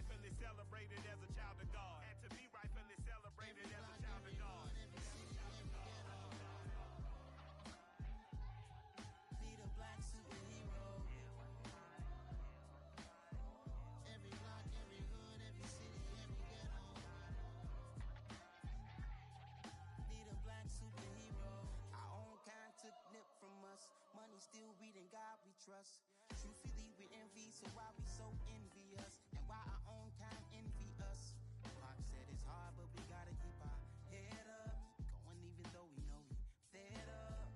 rightfully celebrated as a child of God. And to be rightfully celebrated as a child of God. Be the black superhero. Every block, every hood, every city, every ghetto. Be the black superhero. Our own kind took nip from us. Money still reading God we trust. Truthfully we envy, so why we so envious? And why our own kind envy us? Pac said it's hard, but we gotta keep our head up. Going even though we know we fed up.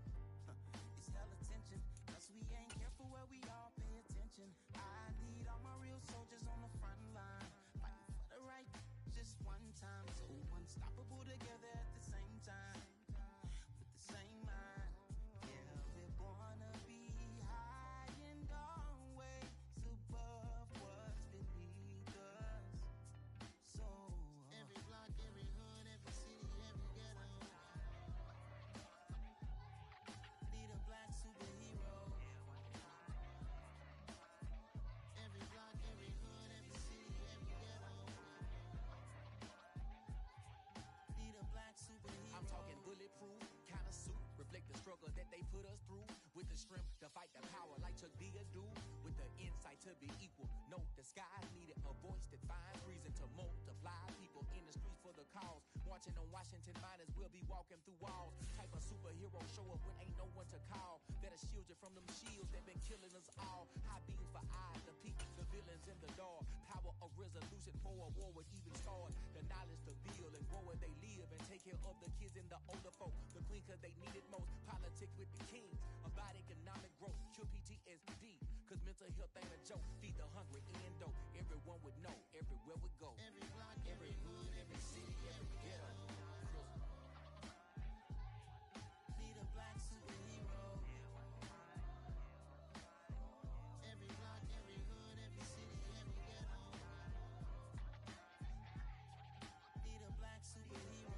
It's hell attention, cause we ain't careful where we all pay attention. I need all my real soldiers on the front line, fighting for the right just one time. So unstoppable together at the same time, with the same mind. Yeah, we're gonna be high and always above what's beneath us. So every block, every hood, every city, every ghetto. Be the black superhero. Every block, every hood, every city, every ghetto. Be the black superhero. I'm talking bulletproof kind of suit, reflect the struggle that they put us through. With the strength to fight the power like Chuck D do. With the insight to be equal. Note the skies needed a voice that finds reason to multiply. People in the streets for the cause. Marching on Washington miners will be walking through walls. Type of superhero show up when ain't no one to call. That'll shield you from them shields that been killing us all. High beams for eyes, the peak, the villains in the dark. Power of resolution for a war would even start. The knowledge to build and grow where they live and take care of the kids and the older folk. The queen cause they need it most. Politics with the kings. About economic growth. Cure PTSD. Cause mental health ain't a joke. Feed the hungry and dope. Everyone would know. Everywhere we go. Every block, every hood, every city, every ghetto. Be the black superhero. Every block, every hood, every city, every ghetto. Be the black superhero.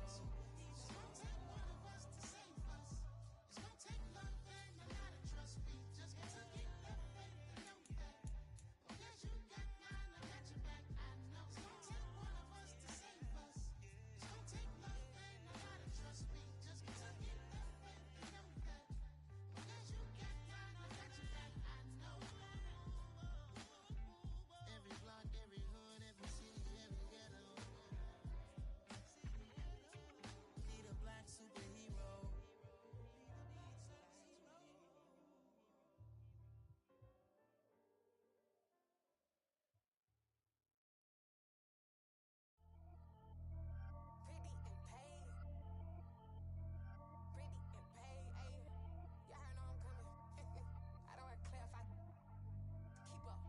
It's gonna take one of us to save us. It's gonna take love and a lot of trust. We just got to get that faith and know that. Because you got mine, I got your back. I know. It's gonna take one of us to save us. It's gonna take love and a lot of trust. We just got to get that faith and know that. Because you got mine, I got your back. I know. Every block, every hood, every city, every ghetto. Be the black superhero. Pretty and paid. Pretty and paid, ayy. Y'all heard know I'm coming. I don't want to clarify. Keep up.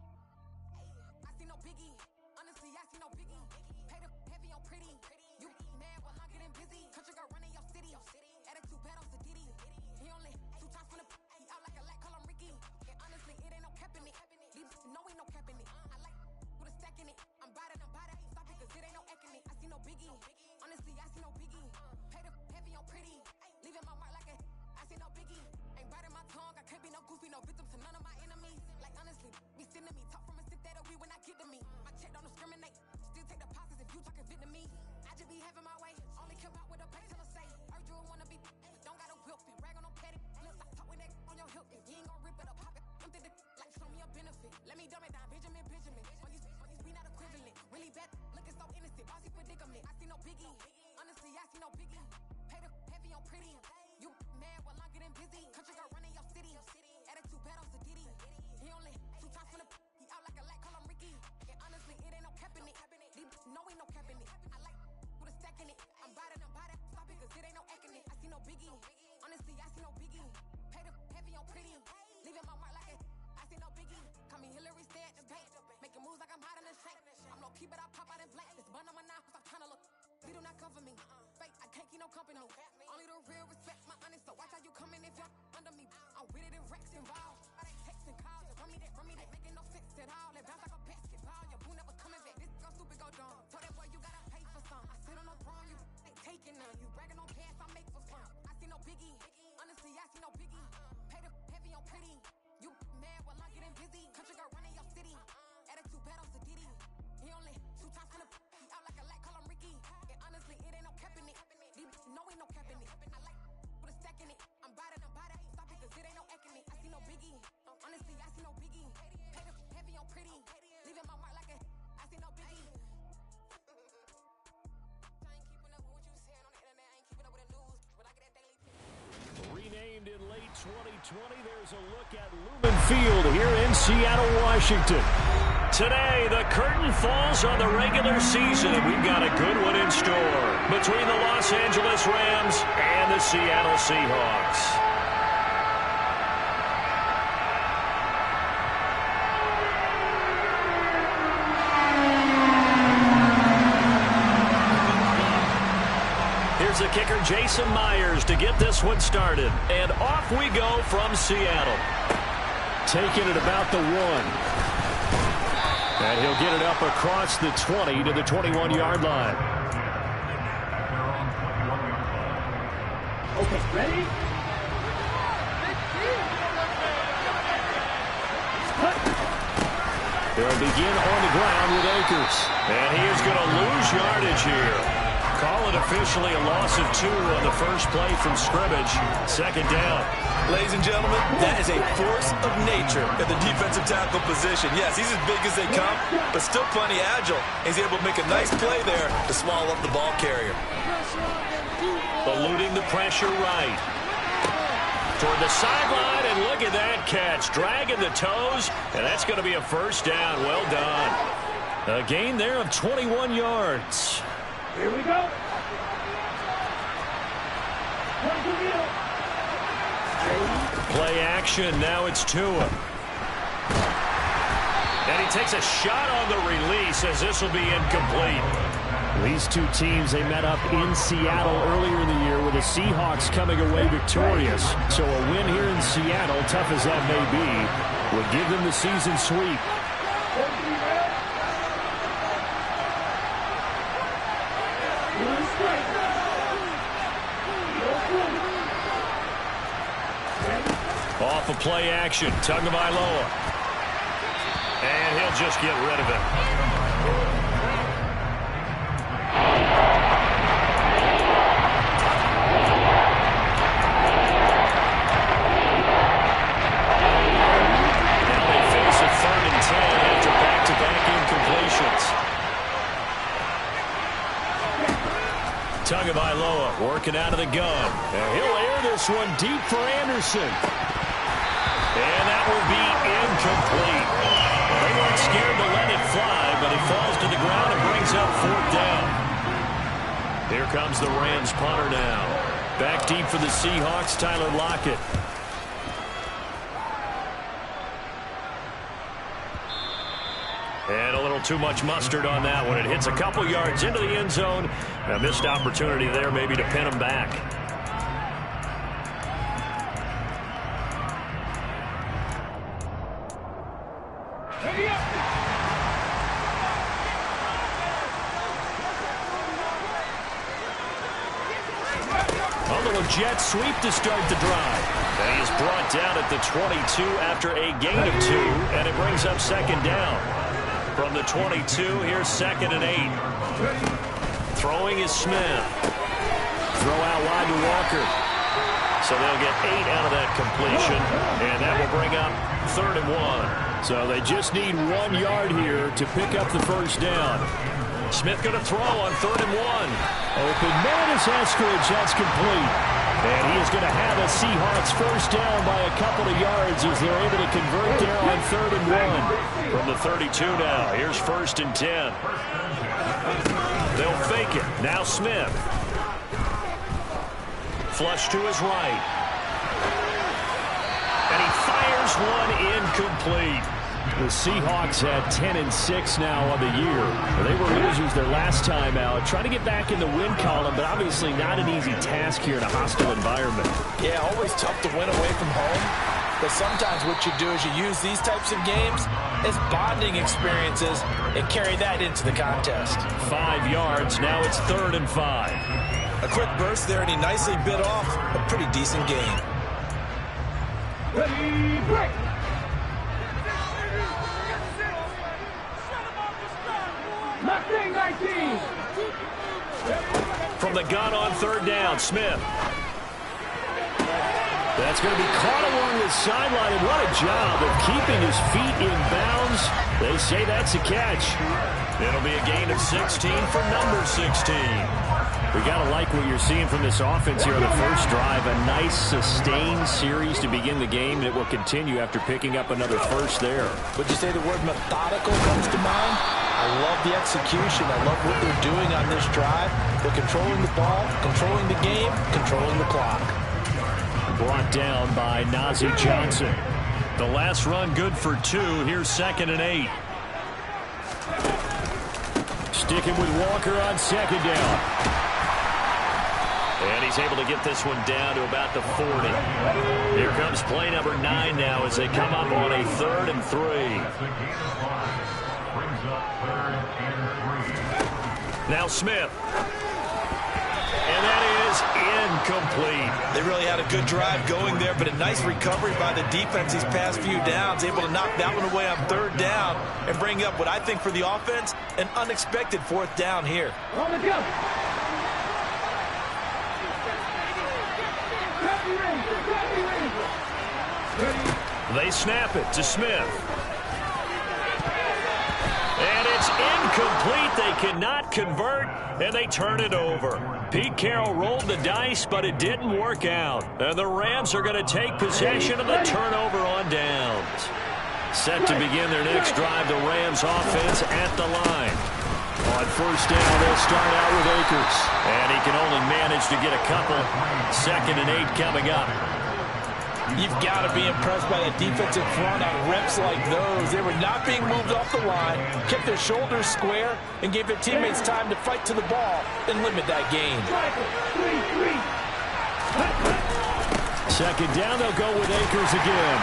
Ayy. I see no biggie. Honestly, I see no biggie. Pay the heavy on pretty. You mad while I'm getting busy. Country girl running your city. Attitude bad on Diddy. He only 2 times from the he out like a lack, call him Ricky. And honestly, it ain't no cap in it. These know ain't no cap in it. I like with a stack in it. I'm by that, stop it, cause it ain't no acting it. I see no biggie. Honestly, I see no biggie. Pay the heavy on pretty. Leaving my mark like a I see no biggie. Ain't biting my tongue, I can't be no goofy, no victim to none of my enemies. Like honestly, be sending me talk from a sit that'll be when I get to me. My check don't discriminate. Still take the pauses if you talking Vietnamese. I just be having my way. Only care about what the pay tell her say. Heard you wanna be, don't got a whip and rag on no petty. Lips, I talk with that on your hip. If you ain't gon' rip it up, pop it. Empty the like show me a benefit. Let me dumb it down, Benjamin. We not equivalent. Really bad, looking so innocent. Bossy predicament. I see no biggie. Honestly, I see no biggie. Pay the heavy on pretty. You mad while I'm getting busy. Country girl running your city. Attitude bad on Diddy. He only 2 times from the he out like a lack, call him Ricky. And honestly, it ain't no cap in it. These know ain't no cap in it. I like with a stack in it. I'm by that, stop it, cause it ain't no acting it. I see no biggie. Honestly, I see no biggie. Pay the heavy on pretty. Leaving my mark like a I see no biggie. Call me Hillary, stay at the bank. Making moves like I'm hot in the shank. I'm low key, but I pop out in blank. This bun on my knife, I'm trying to look. They do not cover me. Fake, I can't keep no company. Only the real respect my honest. So watch how you coming if you're under me. I'm with it and Rex involved. I ain't texting calls, just run me that. Making no sense at all. They bounce like a basketball. Your boo never coming back. This go stupid, go dumb. Told that boy you gotta pay for some. I sit on no throne, you ain't taking none. You bragging on cash, I make for fun. I see no biggie. Honestly, I see no biggie. Pay the heavy on pretty. You mad while I'm getting busy. Country girl running your city. Attitude bad on Diddy. He only stacking it. I'm by that, ain't stopping cause it ain't no acting it. I see no biggie. Honestly, I see no biggie. Paid up heavy on pretty. Leaving my mark like a. I see no biggie. I ain't keeping up with what you said on the internet. I ain't keeping up with the news. But I get that daily picture. Renamed in late 2020, there's a look at Lumen Field here in Seattle, Washington. Today, the curtain falls on the regular season. We've got a good one in store between the Los Angeles Rams and the Seattle Seahawks. Here's the kicker, Jason Myers, to get this one started. And off we go from Seattle. Taking it about the 1. And he'll get it up across the 20 to the 21-yard line. Okay, ready? They'll begin on the ground with Akers. And he is going to lose yardage here. Call it officially a loss of 2 on the first play from scrimmage. Second down. Ladies and gentlemen, that is a force of nature at the defensive tackle position. Yes, he's as big as they come, but still plenty agile. He's able to make a nice play there to swallow up the ball carrier. Eluding the pressure right. Toward the sideline, and look at that catch. Dragging the toes, and that's going to be a first down. Well done. A gain there of 21 yards. Here we go. Play action, now it's Tua. And he takes a shot on the release as this will be incomplete. These two teams, they met up in Seattle earlier in the year with the Seahawks coming away victorious. So a win here in Seattle, tough as that may be, would give them the season sweep. Off of play action, Tagovailoa. And he'll just get rid of it. Now they face a 3rd and 10 after back-to-back incompletions. Tagovailoa working out of the gun. And he'll air this one deep for Anderson. And that will be incomplete. They weren't scared to let it fly, but it falls to the ground and brings up 4th down. Here comes the Rams punter now. Back deep for the Seahawks, Tyler Lockett. And a little too much mustard on that one. It hits a couple yards into the end zone. A missed opportunity there maybe to pin him back. Jet sweep to start the drive. And he is brought down at the 22 after a gain of 2, and it brings up 2nd down. From the 22, here's 2nd and 8. Throwing is Smith. Throw out wide to Walker. So they'll get 8 out of that completion, and that will bring up 3rd and 1. So they just need 1 yard here to pick up the first down. Smith going to throw on 3rd and 1. Open man is Eskridge. That's complete. And he is going to have a Seahawks first down by a couple of yards as they're able to convert there on 3rd and 1. From the 32 now, here's 1st and 10. They'll fake it. Now Smith. Flush to his right. And he fires one incomplete. The Seahawks had 10-6 now on the year. They were losers their last time out. Trying to get back in the win column, but obviously not an easy task here in a hostile environment. Yeah, always tough to win away from home. But sometimes what you do is you use these types of games as bonding experiences and carry that into the contest. 5 yards. Now it's 3rd and 5. A quick burst there, and he nicely bit off a pretty decent gain. Ready, break! Mustang 19! From the gun on 3rd down, Smith. That's going to be caught along the sideline, and what a job of keeping his feet in bounds. They say that's a catch. It'll be a gain of 16 for number 16. We got to like what you're seeing from this offense here on the first drive. A nice, sustained series to begin the game that will continue after picking up another first there. Would you say the word methodical comes to mind? I love the execution. I love what they're doing on this drive. They're controlling the ball, controlling the game, controlling the clock. Brought down by Nazeeh Johnson. The last run good for 2. Here's 2nd and 8. Sticking with Walker on 2nd down. And he's able to get this one down to about the 40. Here comes play number 9 now as they come up on a 3rd and 3. Now Smith. And that is incomplete. They really had a good drive going there, but a nice recovery by the defense these past few downs, able to knock that one away on 3rd down and bring up what I think for the offense, an unexpected 4th down here. On the go. They snap it to Smith. And it's incomplete. They cannot convert, and they turn it over. Pete Carroll rolled the dice, but it didn't work out. And the Rams are going to take possession of the turnover on downs. Set to begin their next drive, the Rams offense at the line. On 1st down, they'll start out with Akers. And he can only manage to get a couple. 2nd and 8 coming up. You've got to be impressed by that defensive front on reps like those. They were not being moved off the line, kept their shoulders square, and gave their teammates time to fight to the ball and limit that gain. 2nd down, they'll go with Akers again.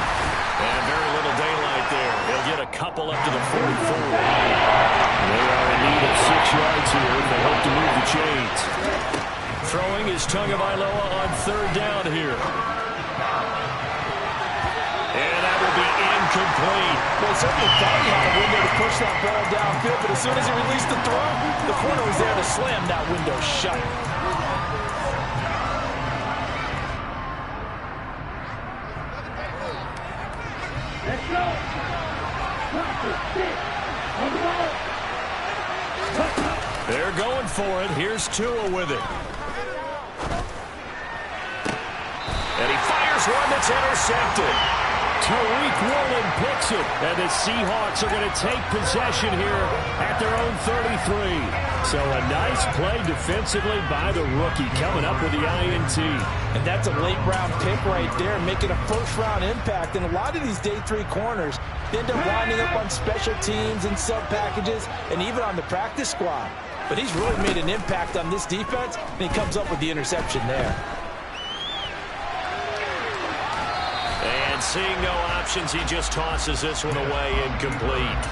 And very little daylight there. They'll get a couple up to the 44. They are in need of 6 yards here if they hope to move the chains. Throwing is Tagovailoa on 3rd down here. And that will be incomplete. Well, certainly thought he had a window to push that ball downfield, but as soon as he released the throw, the corner was there to slam that window shut. Let's go. They're going for it. Here's Tua with it. And he fires one that's intercepted. Tariq Woolen picks it, and the Seahawks are going to take possession here at their own 33. So a nice play defensively by the rookie coming up with the INT. And that's a late-round pick right there, making a first-round impact. And a lot of these day 3 corners, they end up winding up on special teams and sub-packages and even on the practice squad. But he's really made an impact on this defense, and he comes up with the interception there. And seeing no options, he just tosses this one away, incomplete.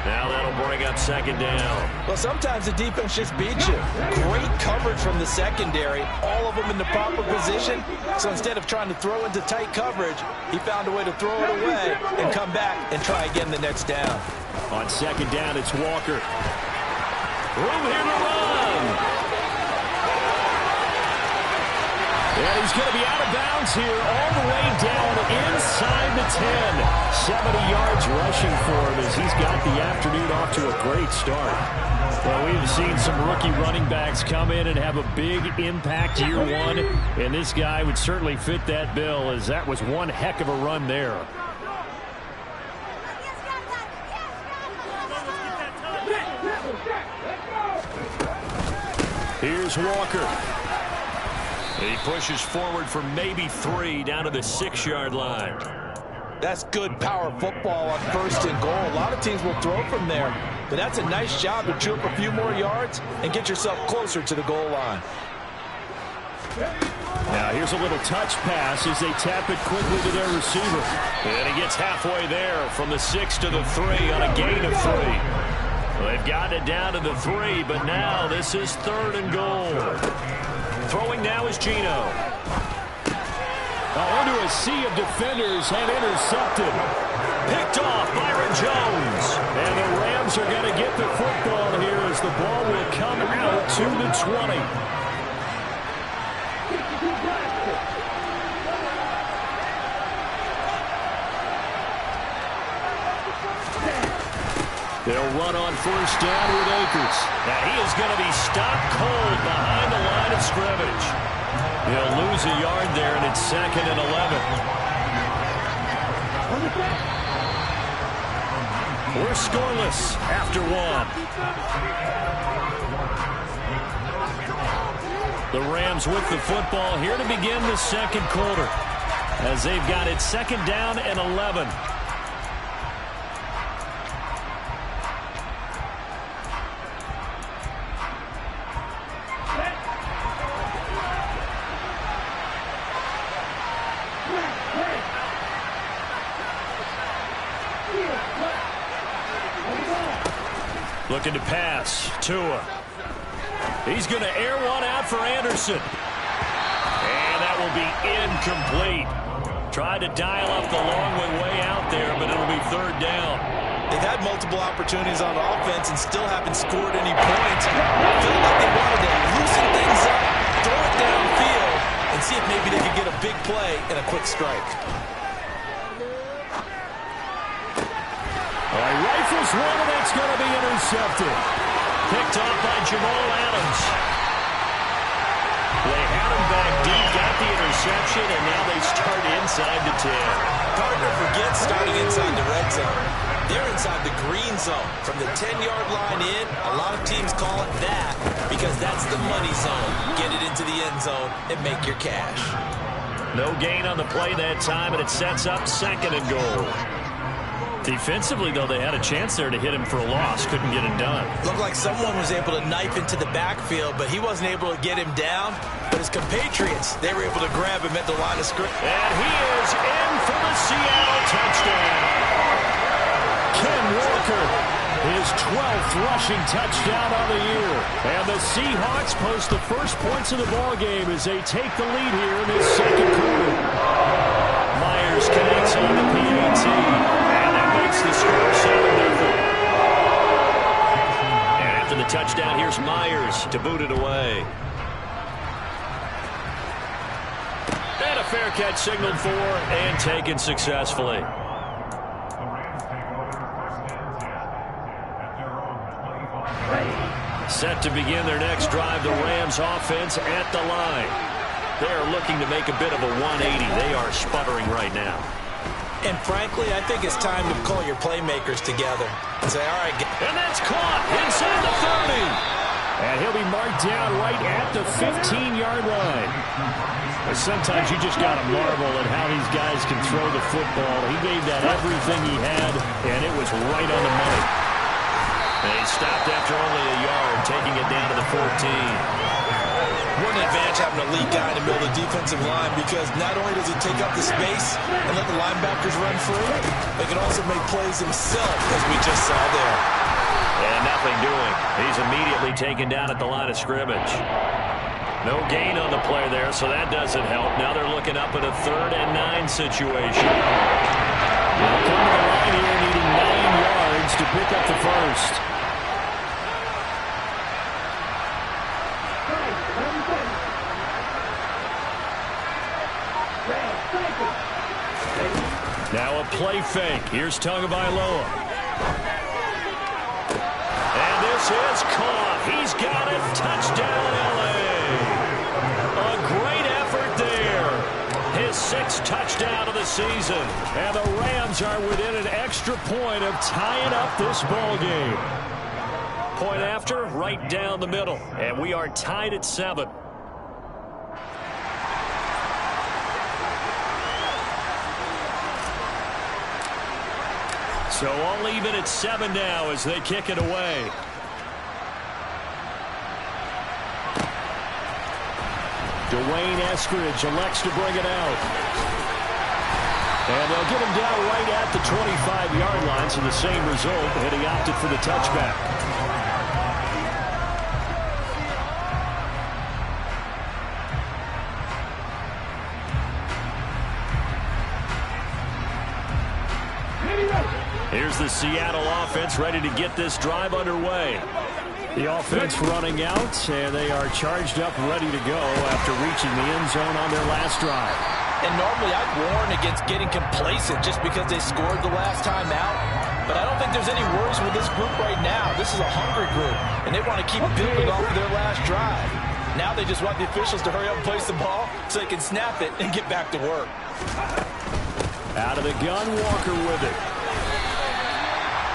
Now that'll bring up 2nd down. Well, sometimes the defense just beats you. Great coverage from the secondary, all of them in the proper position. So instead of trying to throw into tight coverage, he found a way to throw it away and come back and try again the next down. On 2nd down, it's Walker. Room here to run. And he's going to be out of bounds here all the way down inside the 10. 70 yards rushing for him as he's got the afternoon off to a great start. Well, we've seen some rookie running backs come in and have a big impact year 1. And this guy would certainly fit that bill, as that was one heck of a run there. Here's Walker. He pushes forward for maybe 3 down to the 6-yard line. That's good power football on 1st and goal. A lot of teams will throw from there, but that's a nice job to chew up a few more yards and get yourself closer to the goal line. Now here's a little touch pass as they tap it quickly to their receiver. And he gets halfway there from the 6 to the 3 on a gain of 3. Well, they've gotten it down to the 3, but now this is 3rd and goal. Throwing now is Geno. Onto a sea of defenders and intercepted. Picked off Byron Jones. And the Rams are going to get the football here as the ball will come out to the 20. They'll run on first down with Akers. Now he is going to be stopped cold behind the line of scrimmage. He'll lose a yard there, and it's 2nd and 11. We're scoreless after 1. The Rams with the football here to begin the second quarter, as they've got it 2nd down and 11. Looking to pass. Tua. He's going to air one out for Anderson. And that will be incomplete. Tried to dial up the long way out there, but it'll be 3rd down. They've had multiple opportunities on offense and still haven't scored any points. I feel like they wanted to loosen things up, throw it downfield, and see if maybe they could get a big play and a quick strike. All right, rifles one, and that's going to be intercepted. Picked off by Jamal Adams. They had him back deep, got the interception, and now they start inside the 10. Partner forgets starting inside the red zone. They're inside the green zone. From the 10-yard line in, a lot of teams call it that because that's the money zone. Get it into the end zone and make your cash. No gain on the play that time, and it sets up 2nd and goal. Defensively, though, they had a chance there to hit him for a loss. Couldn't get it done. Looked like someone was able to knife into the backfield, but he wasn't able to get him down. But his compatriots, they were able to grab him at the line of scrimmage. And he is in for the Seattle touchdown. Ken Walker, his 12th rushing touchdown of the year. And the Seahawks post the first points of the ballgame as they take the lead here in this second quarter. Myers connects on the PAT. Makes the score 7-0. And after the touchdown, here's Myers to boot it away. And a fair catch signaled for and taken successfully. Set to begin their next drive, the Rams offense at the line. They are looking to make a bit of a 180. They are sputtering right now. And frankly, I think it's time to call your playmakers together and say, all right. And that's caught inside the 30. And he'll be marked down right at the 15-yard line. But sometimes you just got to marvel at how these guys can throw the football. He gave that everything he had, and it was right on the money. And he stopped after only a yard, taking it down to the 14. What an advantage having an elite guy in the middle of the defensive line, because not only does he take up the space and let the linebackers run free, but he can also make plays himself, as we just saw there. And nothing doing. He's immediately taken down at the line of scrimmage. No gain on the play there, so that doesn't help. Now they're looking up at a 3rd and 9 situation. They'll come to the line here needing 9 yards to pick up the first. Now a play fake. Here's Tagovailoa. And this is caught. He's got it. Touchdown, L.A. A great effort there. His 6th touchdown of the season. And the Rams are within an extra point of tying up this ball game. Point after, right down the middle. And we are tied at 7. So all even at 7 now as they kick it away. Dwayne Eskridge elects to bring it out. And they'll get him down right at the 25-yard line, so the same result, and he opted for the touchback. Here's the Seattle offense ready to get this drive underway. The offense running out, and they are charged up, ready to go after reaching the end zone on their last drive. And normally I'd warn against getting complacent just because they scored the last time out. But I don't think there's any worries with this group right now. This is a hungry group, and they want to keep building off of their last drive. Now they just want the officials to hurry up and place the ball so they can snap it and get back to work. Out of the gun, Walker with it.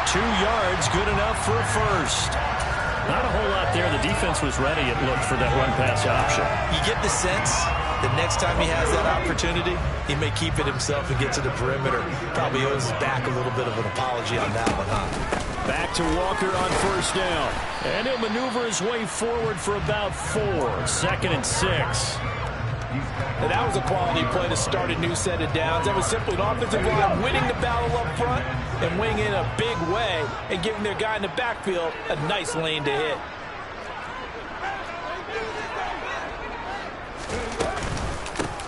2 yards, good enough for a first. Not a whole lot there. The defense was ready, it looked, for that run-pass option. You get the sense that next time he has that opportunity, he may keep it himself and get to the perimeter. Probably owes his back a little bit of an apology on that one, huh? Back to Walker on first down. And he'll maneuver his way forward for about 4. 2nd and 6. And that was a quality play to start a new set of downs. That was simply an offensive line winning the battle up front and winning in a big way and giving their guy in the backfield a nice lane to hit.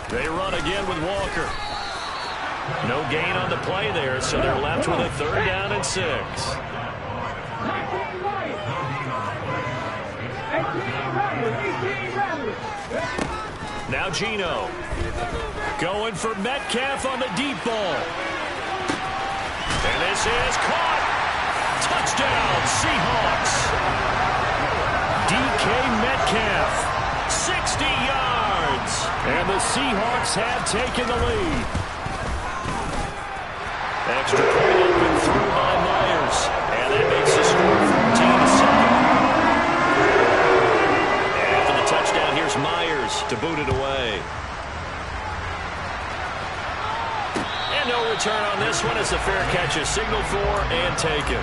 They run again with Walker. No gain on the play there, so they're left with a 3rd down and 6. Now Geno going for Metcalf on the deep ball. And this is caught. Touchdown, Seahawks. DK Metcalf, 60 yards. And the Seahawks have taken the lead. Extra point open through by Myers. And that makes the score 14-7. After the touchdown, here's Myers to boot it away. And no return on this one. It's a fair catch, is signaled for and taken.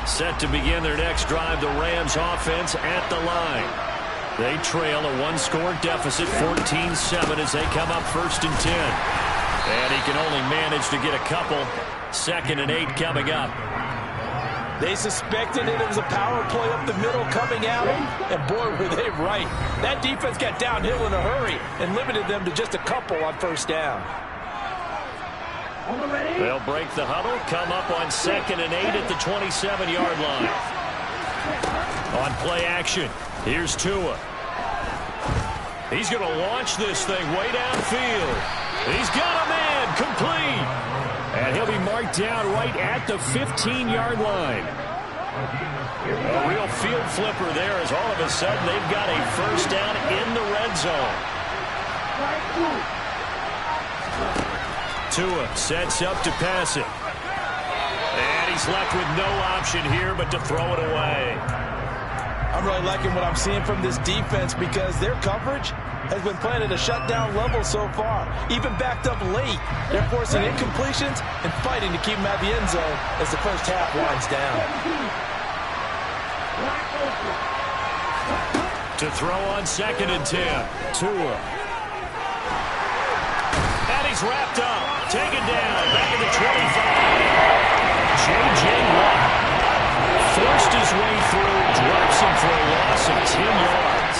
Set to begin their next drive, the Rams offense at the line. They trail a 1-score deficit, 14-7, as they come up 1st and 10. And he can only manage to get a couple. 2nd and 8 coming up. They suspected it was a power play up the middle coming at them, and boy, were they right. That defense got downhill in a hurry and limited them to just a couple on 1st down. They'll break the huddle, come up on 2nd and 8 at the 27-yard line. On play action, here's Tua. He's going to launch this thing way downfield. He's got a man, complete. And he'll be marked down right at the 15-yard line. A real field flipper there, as all of a sudden they've got a 1st down in the red zone. Tua sets up to pass it. And he's left with no option here but to throw it away. I'm really liking what I'm seeing from this defense because their coverage has been playing at a shutdown level so far. Even backed up late, they're forcing incompletions and fighting to keep them out of the end zone as the first half winds down. To throw on 2nd and 10. Tua. And he's wrapped up. Taken down. Back at the 25. J.J. Watt forced his way through. Drops him for a loss of 10 yards.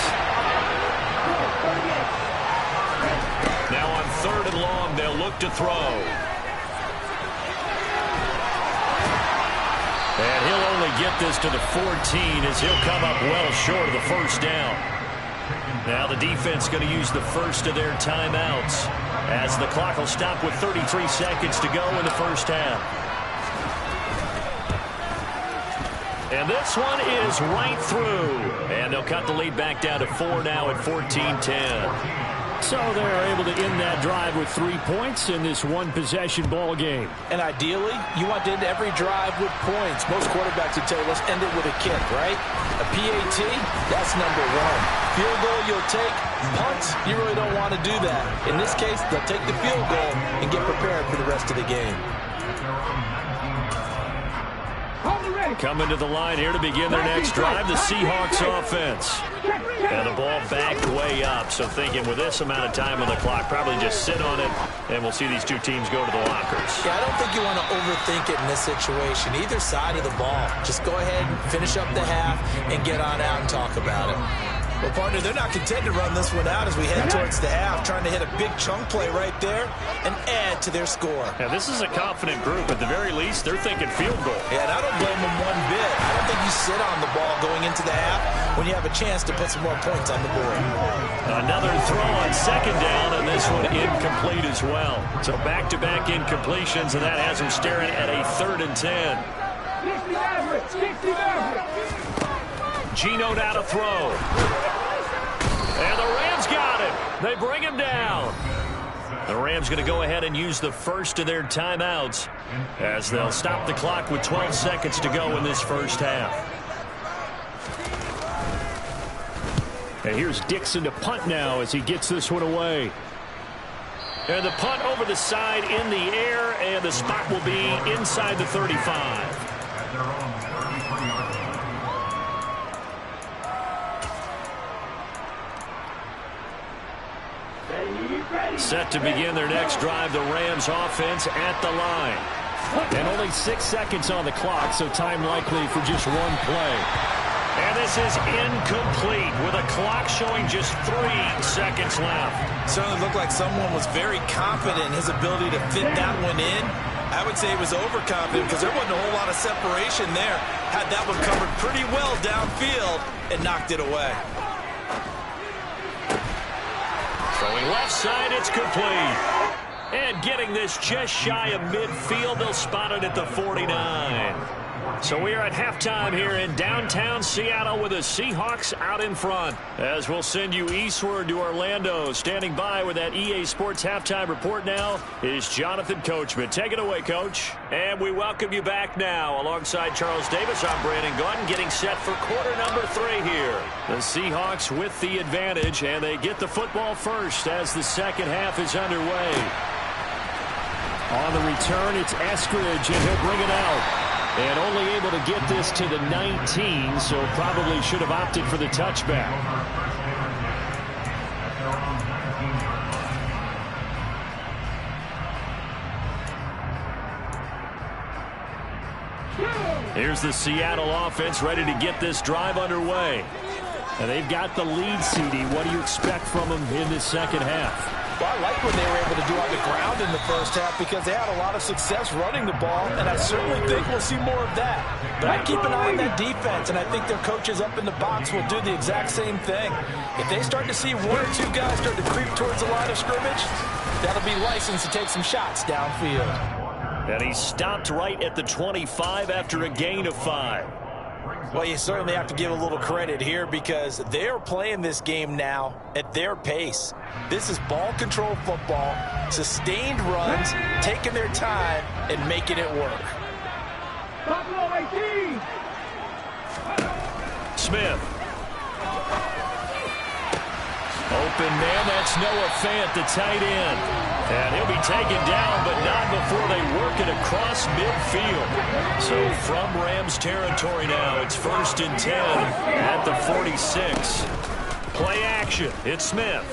Now on 3rd and long, they'll look to throw. And he'll only get this to the 14 as he'll come up well short of the 1st down. Now the defense going to use the first of their timeouts as the clock will stop with 33 seconds to go in the 1st half. And this one is right through. And they'll cut the lead back down to 4 now at 14-10. So they're able to end that drive with 3 points in this one-possession ball game. And ideally, you want to end every drive with points. Most quarterbacks would tell you, let's end it with a kick, right? A PAT, that's number 1. Field goal you'll take. Punts, you really don't want to do that. In this case, they'll take the field goal and get prepared for the rest of the game. Coming to the line here to begin their next drive, the Seahawks offense. And the ball backed way up, so thinking with this amount of time on the clock, probably just sit on it, and we'll see these two teams go to the lockers. Yeah, I don't think you want to overthink it in this situation. Either side of the ball. Just go ahead and finish up the half and get on out and talk about it. Well, partner, they're not content to run this one out as we head towards the half, trying to hit a big chunk play right there and add to their score. Now, this is a confident group. At the very least, they're thinking field goal. Yeah, and I don't blame them one bit. I don't think you sit on the ball going into the half when you have a chance to put some more points on the board. Another throw on 2nd down, and one incomplete as well. So back-to-back incompletions, and that has him staring at a 3rd and 10. Geno now to throw. And the Rams got him. They bring him down. The Rams going to go ahead and use the first of their timeouts as they'll stop the clock with 12 seconds to go in this first half. And here's Dixon to punt now as he gets this one away. And the punt over the side in the air, and the spot will be inside the 35. Set to begin their next drive, the Rams offense at the line. And only 6 seconds on the clock, so time likely for just one play. And this is incomplete with a clock showing just 3 seconds left. Certainly looked like someone was very confident in his ability to fit that one in. I would say he was overconfident because there wasn't a whole lot of separation there. Had that one covered pretty well downfield and knocked it away. Throwing left side, it's complete. And getting this just shy of midfield, they'll spot it at the 49. So we are at halftime here in downtown Seattle with the Seahawks out in front. As we'll send you eastward to Orlando. Standing by with that EA Sports halftime report now is Jonathan Coachman. Take it away, Coach. And we welcome you back now. Alongside Charles Davis, I'm Brandon Gaudin, getting set for quarter number 3 here. The Seahawks with the advantage, and they get the football first as the second half is underway. On the return, it's Eskridge, and he'll bring it out. And only able to get this to the 19, so probably should have opted for the touchback. Here's the Seattle offense ready to get this drive underway. And they've got the lead, CD. What do you expect from them in this second half? Well, I like what they were able to do on the ground in the first half because they had a lot of success running the ball, and I certainly think we'll see more of that. But I keep an eye on that defense, and I think their coaches up in the box will do the exact same thing. If they start to see 1 or 2 guys start to creep towards the line of scrimmage, that'll be licensed to take some shots downfield. And he stopped right at the 25 after a gain of 5. Well, you certainly have to give a little credit here because they're playing this game now at their pace. This is ball control football, sustained runs, taking their time, and making it work. Smith. Open man, that's Noah Fant, the tight end. And he'll be taken down, but not before they work it across midfield. So from Rams territory now, it's 1st and 10 at the 46. Play action, it's Smith.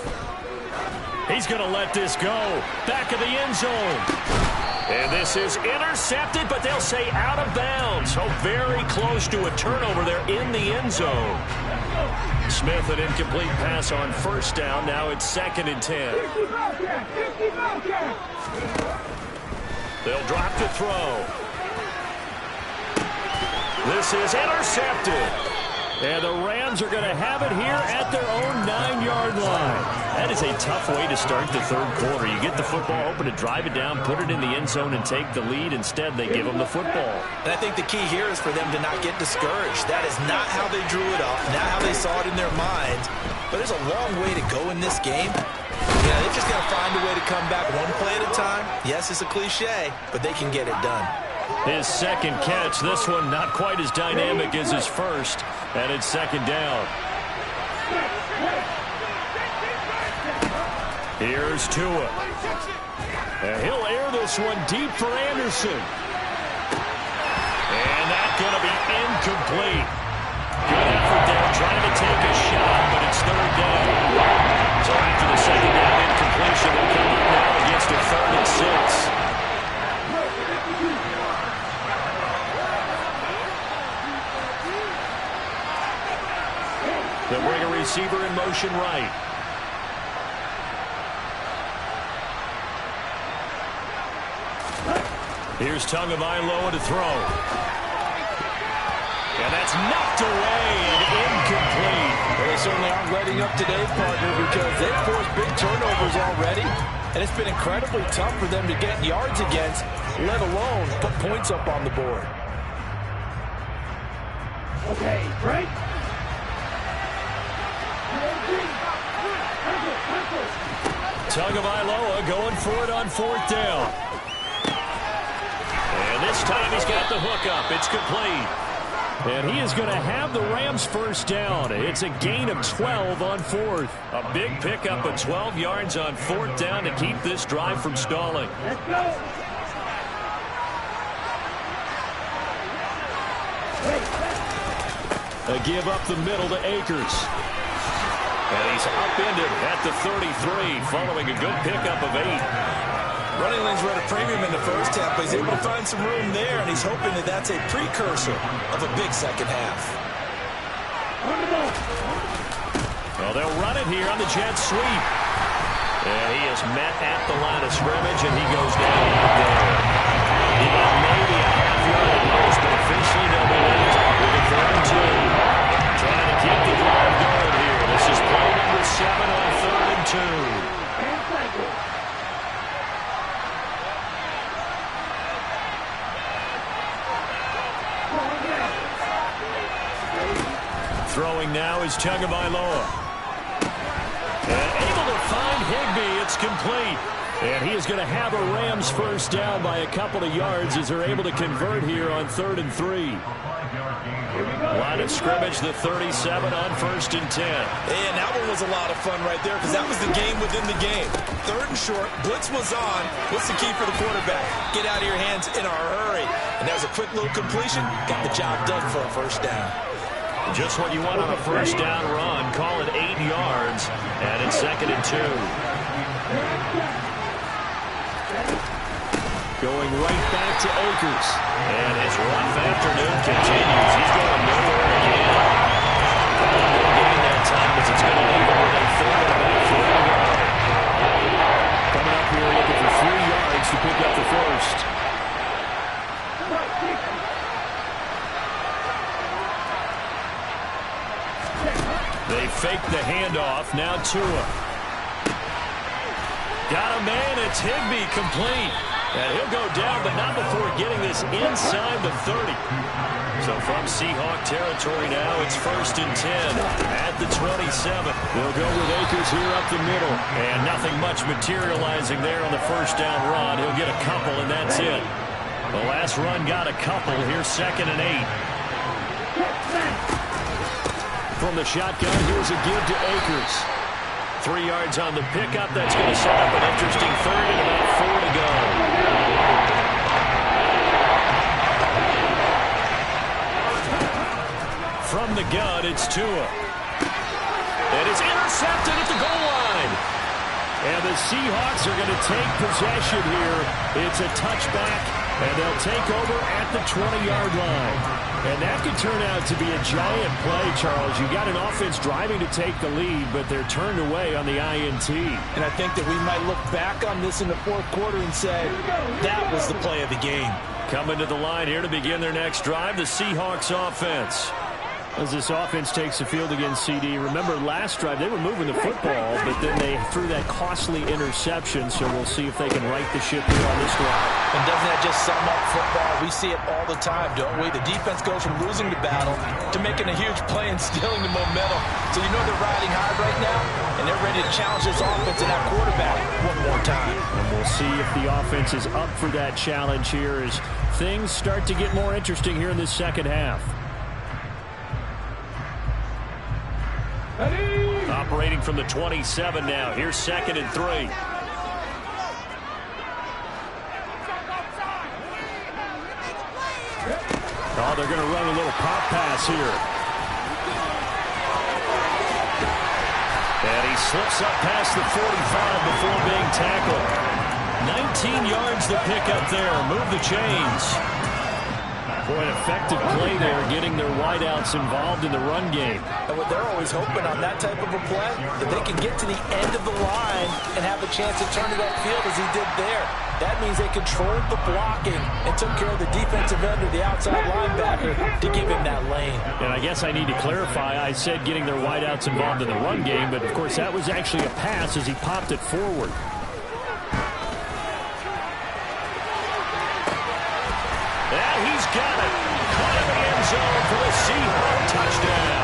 He's going to let this go. Back of the end zone. And this is intercepted, but they'll say out of bounds. So very close to a turnover there in the end zone. Smith, an incomplete pass on 1st down. Now it's 2nd and 10. They'll drop to throw. This is intercepted. And the Rams are going to have it here at their own 9-yard line. That is a tough way to start the 3rd quarter. You get the football open to drive it down, put it in the end zone, and take the lead. Instead, they give them the football. And I think the key here is for them to not get discouraged. That is not how they drew it up, not how they saw it in their minds. But there's a long way to go in this game. Yeah, they've just got to find a way to come back one play at a time. Yes, it's a cliche, but they can get it done. His 2nd catch, this one not quite as dynamic as his first, and it's 2nd down. Here's Tua. And he'll air this one deep for Anderson. And that's going to be incomplete. Good effort there, trying to take a shot, but it's 3rd down. So after the 2nd down incompletion, they'll come up now against a 3rd and 6. They'll bring a receiver in motion right. Here's Tagovailoa to throw. And that's knocked away and incomplete. Well, they certainly aren't letting up today, partner, because they've forced big turnovers already. And it's been incredibly tough for them to get yards against, let alone put points up on the board. Okay, break. Tagovailoa going for it on 4th down. And this time he's got the hook up. It's complete. And he is going to have the Rams first down. It's a gain of 12 on 4th. A big pickup of 12 yards on 4th down to keep this drive from stalling. Let's go. A give up the middle to Akers. And he's upended at the 33 following a good pickup of 8. Running lanes were at a premium in the first half, but he's able to find some room there, and he's hoping that that's a precursor of a big second half. Well, they'll run it here on the jet sweep. And he is met at the line of scrimmage, and he goes down there. He got maybe a half yard at most, but officially they'll be left with a 3rd and 2. Trying to keep the drive going here. This is play number 7 on 3rd and 2. Throwing now is Tagovailoa. And able to find Higbee. It's complete. And he is going to have a Rams first down by a couple of yards as they're able to convert here on 3rd and 3. Line of scrimmage, the 37 on 1st and 10. And that one was a lot of fun right there because that was the game within the game. 3rd and short, blitz was on. What's the key for the quarterback? Get out of your hands in a hurry. And that was a quick little completion. Got the job done for a first down. Just what you want on a first down run. Call it 8 yards. And it's 2nd and 2. Going right back to Akers. And his rough afternoon continues. He's going nowhere again. No gain that time as it's going to leave him with a 3rd and about 4 to go. Coming up here looking for 3 yards to pick up the first. They fake the handoff. Now Tua. Got a man. It's Higbee complete. And he'll go down, but not before getting this inside the 30. So from Seahawk territory now, it's 1st and 10 at the 27. They'll go with Akers here up the middle. And nothing much materializing there on the first down run. He'll get a couple, and that's it. The last run got a couple. Here's 2nd and 8. From the shotgun, here's a give to Akers. 3 yards on the pickup. That's going to set up an interesting 3rd and about 4 to go. From the gun, it's Tua. It is intercepted at the goal line. And the Seahawks are going to take possession here. It's a touchback, and they'll take over at the 20-yard line. And that could turn out to be a giant play, Charles. You got an offense driving to take the lead, but they're turned away on the INT. And I think that we might look back on this in the 4th quarter and say, that was the play of the game. Coming to the line here to begin their next drive, the Seahawks offense. As this offense takes the field against CD, remember last drive they were moving the football, but then they threw that costly interception, so we'll see if they can right the ship here on this drive. And doesn't that just sum up football? We see it all the time, don't we? The defense goes from losing the battle to making a huge play and stealing the momentum. So you know they're riding high right now, and they're ready to challenge this offense and that quarterback one more time. And we'll see if the offense is up for that challenge here as things start to get more interesting here in this second half. Operating from the 27 now. Here's 2nd and 3. Oh, they're going to run a little pop pass here. And he slips up past the 45 before being tackled. 19 yards the pickup there. Move the chains. Boy, an effective play there, getting their wideouts involved in the run game. And what they're always hoping on that type of a play, that they can get to the end of the line and have a chance to turn it upfield as he did there. That means they controlled the blocking and took care of the defensive end or the outside linebacker to give him that lane. And I guess I need to clarify, I said getting their wideouts involved in the run game, but of course that was actually a pass as he popped it forward. got it. Caught in the end zone for the Seahawk touchdown.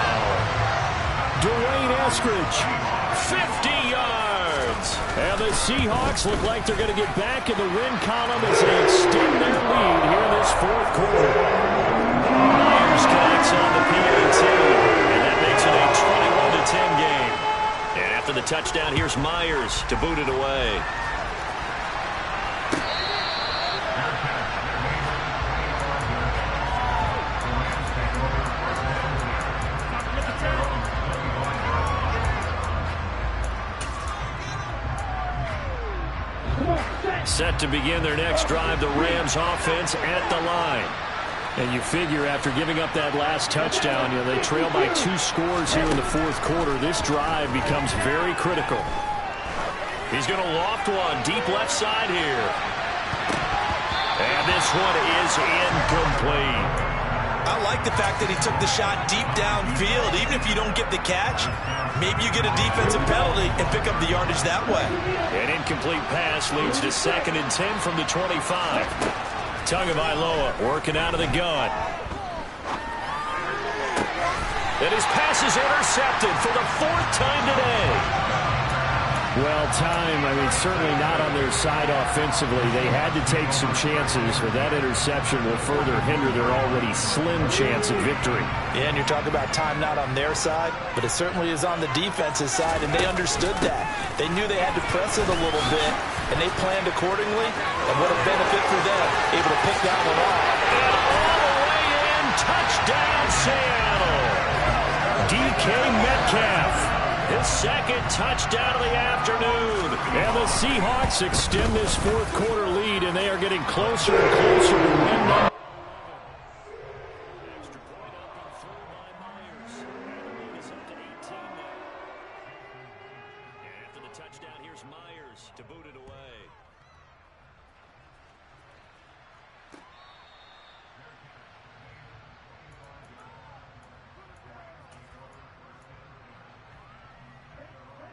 Dwayne Eskridge, 50 yards. and the Seahawks look like they're going to get back in the win column as they extend their lead here in this fourth quarter. Myers connects on the PAT, and that makes it a 21-10 game. And after the touchdown, here's Myers to boot it away. Set to begin their next drive, the Rams offense at the line. And you figure after giving up that last touchdown, they trail by 2 scores here in the fourth quarter. This drive becomes very critical. He's going to loft one deep left side here. And this one is incomplete. I like the fact that he took the shot deep downfield. Even if you don't get the catch, maybe you get a defensive penalty and pick up the yardage that way. An incomplete pass leads to 2nd and 10 from the 25. Tagovailoa working out of the gun. And his pass is intercepted for the 4th time today. Well, certainly not on their side offensively. They had to take some chances, but that interception will further hinder their already slim chance at victory. Yeah, and you're talking about time not on their side, but it certainly is on the defense's side, and they understood that. They knew they had to press it a little bit, and they planned accordingly, and what a benefit for them, able to pick down the line. And all the way in, touchdown Seattle. DK Metcalf. His 2nd touchdown of the afternoon. And the Seahawks extend this fourth quarter lead, and they are getting closer and closer to win number. Extra point up and through by Myers. And the lead is up to 18 now. And after the touchdown, here's Myers to boot it away.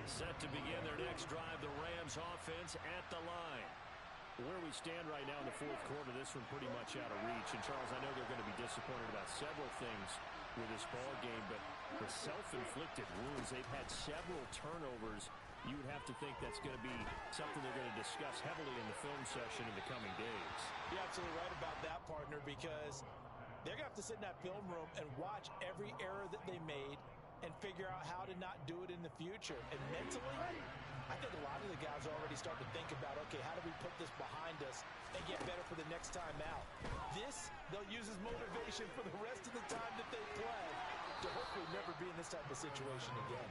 Set to begin their next drive, the Rams offense at the line. Where we stand right now in the fourth quarter, this one pretty much out of reach. And, Charles, I know they're going to be disappointed about several things with this ball game, but the self-inflicted wounds, they've had several turnovers. You would have to think that's going to be something they're going to discuss heavily in the film session in the coming days. You're absolutely right about that, partner, because they're going to have to sit in that film room and watch every error that they made and figure out how to not do it in the future. And mentally, I think a lot of the guys are already starting to think about, okay, how do we put this behind us and get better for the next time out? This, they'll use as motivation for the rest of the time that they play to hopefully never be in this type of situation again.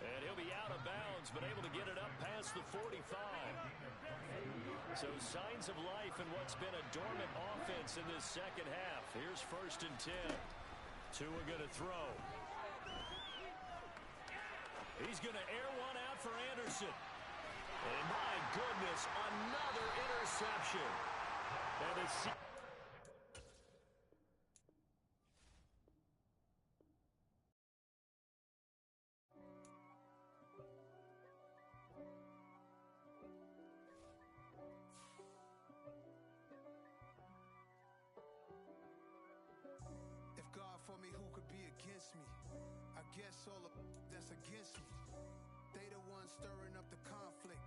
And he'll be out of bounds, but able to get it up past the 45. So signs of life in what's been a dormant offense in this second half. Here's 1st and 10. Tua going to throw. He's going to air one out for Anderson. And my goodness, another interception. And it's... If God for me, who could be against me? I guess all of that's against me. They the ones stirring up the conflict.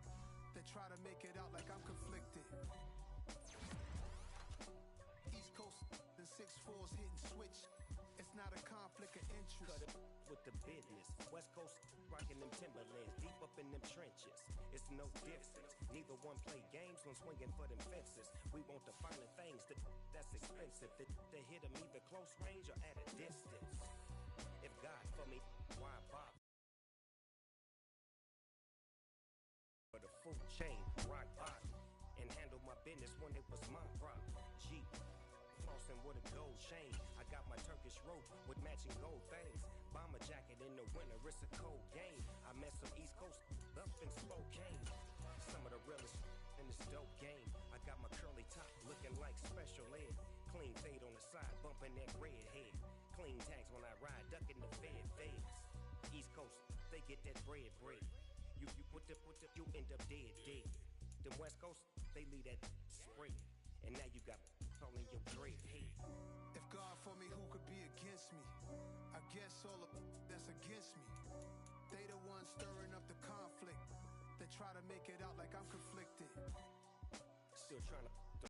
They try to make it out like I'm conflicted. East Coast and 6'4's hitting switch. It's not a conflict of interest. Cut it with the business. West Coast rocking them Timberlands, deep up in them trenches. It's no difference. Neither one play games when swinging for them fences. We want the finer things that's expensive. They hit them either close range or at a distance. If God for me, why bother? For the full chain, rock bottom, and handle my business when it was my problem. G, flossing with a gold chain. I got my Turkish rope with matching gold things. Bomber jacket in the winter, it's a cold game. I met some East Coast up in Spokane. Some of the realest in this dope game. I got my curly top looking like special ed. Clean fade on the side, bumping that red head. Clean tags when I ride, ducking the feds. East Coast, they get that bread. You put the, you end up dead. Them West Coast, they leave that spread. And now you got all in your dread head. If God for me, who could be against me? I guess all of that's against me. They the ones stirring up the conflict. They try to make it out like I'm conflicted. Still trying to